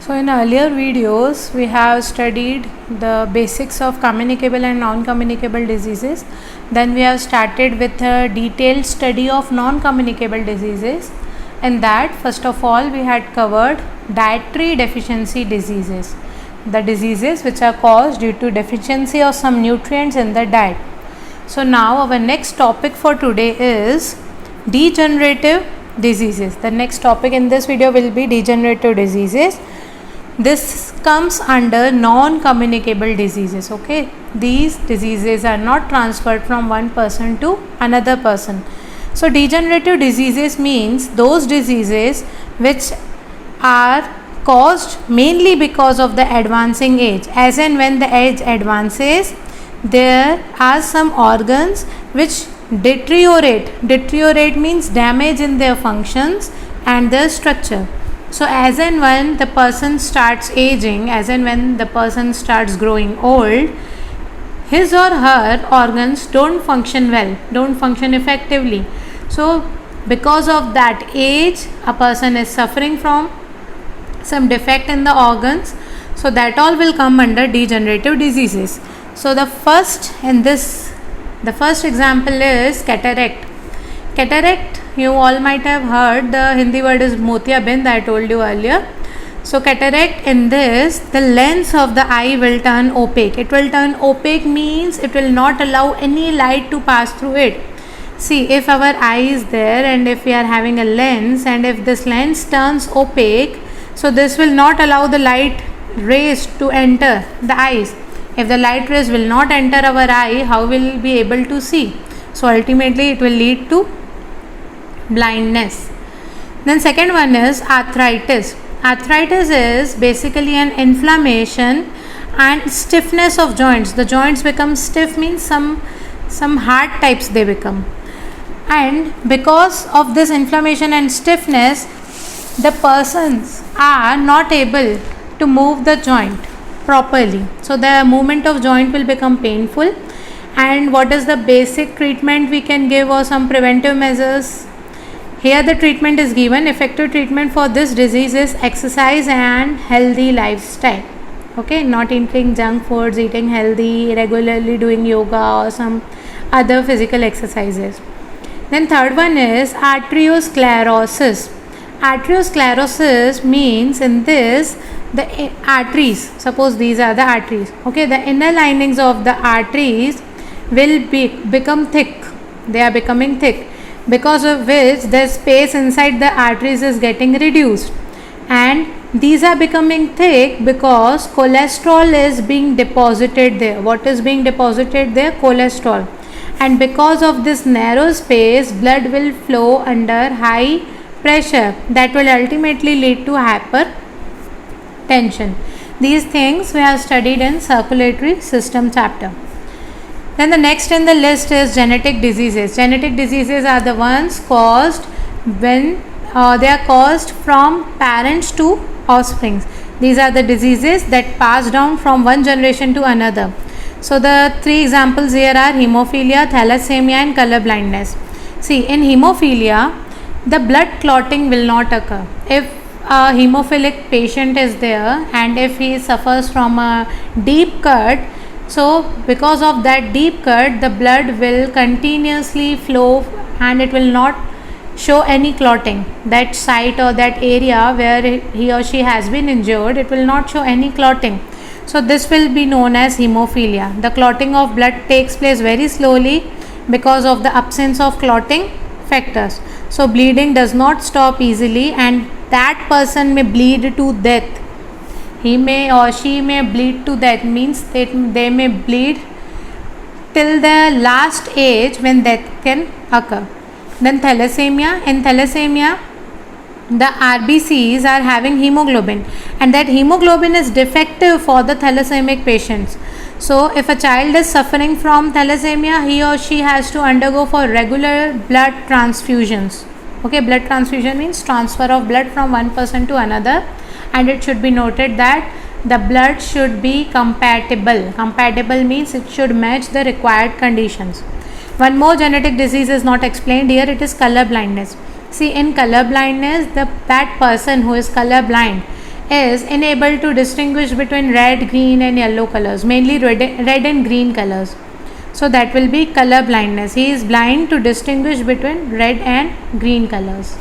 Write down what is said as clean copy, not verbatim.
So in earlier videos we have studied the basics of communicable and non-communicable diseases. Then we have started with a detailed study of non-communicable diseases. In that, first of all, we had covered dietary deficiency diseases, the diseases which are caused due to deficiency of some nutrients in the diet. So now our next topic for today is degenerative diseases. The next topic in this video will be degenerative diseases. This comes under non-communicable diseases. Okay, these diseases are not transferred from one person to another person. So degenerative diseases means those diseases which are caused mainly because of the advancing age. As and when the age advances, there are some organs which deteriorate. Deteriorate means damage in their functions and their structure. So as and when the person starts aging, as and when the person starts growing old, his or her organs don't function well, don't function effectively. So because of that age, a person is suffering from some defect in the organs. So that all will come under degenerative diseases. So the first example is cataract. Cataract, you all might have heard, the Hindi word is motiyabind, I told you earlier. So cataract, in this, the lens of the eye will turn opaque. It will turn opaque means it will not allow any light to pass through it. See, if our eye is there and if we are having a lens, and if this lens turns opaque, so this will not allow the light rays to enter the eyes. If the light rays will not enter our eye, how will we be able to see? So ultimately it will lead to blindness. Then second one is arthritis. Arthritis is basically an inflammation and stiffness of joints. The joints become stiff means some hard types they become. And because of this inflammation and stiffness, the persons are not able to move the joint properly. So the movement of joint will become painful. And what is the basic treatment we can give, or some preventive measures? Here the treatment is given. Effective treatment for this disease is exercise and healthy lifestyle. Okay, not eating junk foods, eating healthy, regularly doing yoga or some other physical exercises. Then third one is arteriosclerosis. Arteriosclerosis means in this, the arteries, suppose these are the arteries. Okay, the inner linings of the arteries will become thick. They are becoming thick, because of which the space inside the arteries is getting reduced, and these are becoming thick because cholesterol is being deposited there. What is being deposited there? Cholesterol. And because of this narrow space, blood will flow under high pressure. That will ultimately lead to hypertension. These things we have studied in circulatory system chapter. Then the next in the list is genetic diseases. Genetic diseases are the ones caused when they are caused from parents to offspring. These are the diseases that pass down from one generation to another. So the three examples here are hemophilia, thalassemia and color blindness. See, in hemophilia, the blood clotting will not occur. If a hemophilic patient is there and if he suffers from a deep cut, so because of that deep cut, the blood will continuously flow and it will not show any clotting. That site or that area where he or she has been injured, it will not show any clotting. So this will be known as hemophilia. The clotting of blood takes place very slowly because of the absence of clotting factors. So bleeding does not stop easily, and that person may bleed to death. He may or she may bleed to death, means they may bleed till the last age when death can occur. Then thalassemia. In thalassemia, the RBCs are having hemoglobin, and that hemoglobin is defective for the thalassemic patients. So if a child is suffering from thalassemia, he or she has to undergo for regular blood transfusions. Okay, blood transfusion means transfer of blood from one person to another, and it should be noted that the blood should be compatible. Compatible means it should match the required conditions. One more genetic disease is not explained here. It is color blindness. See, in color blindness, that person who is color blind, is unable to distinguish between red, green and yellow colors, mainly red and green colors. So that will be color blindness. He is blind to distinguish between red and green colors.